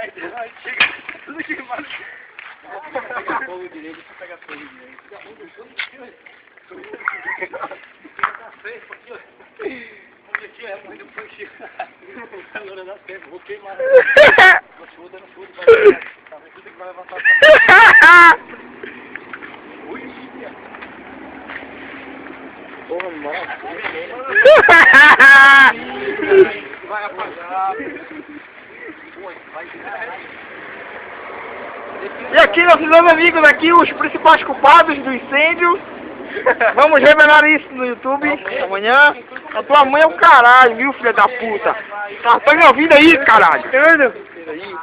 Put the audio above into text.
Vai, chega. Tudo que mais. Pega fogo direito, pega fogo direito. Aqui é muito puxinho. A loura dá tempo, vou queimar. Não chuta, vai levantar. Tudo que vai levantar. Ui, porra, mano. Vai apagar. E aqui, nossos meus amigos, aqui, os principais culpados do incêndio. Vamos revelar isso no YouTube amanhã. A tua mãe é o caralho, viu, filha da puta? Tá me ouvindo aí, caralho? Tá vendo?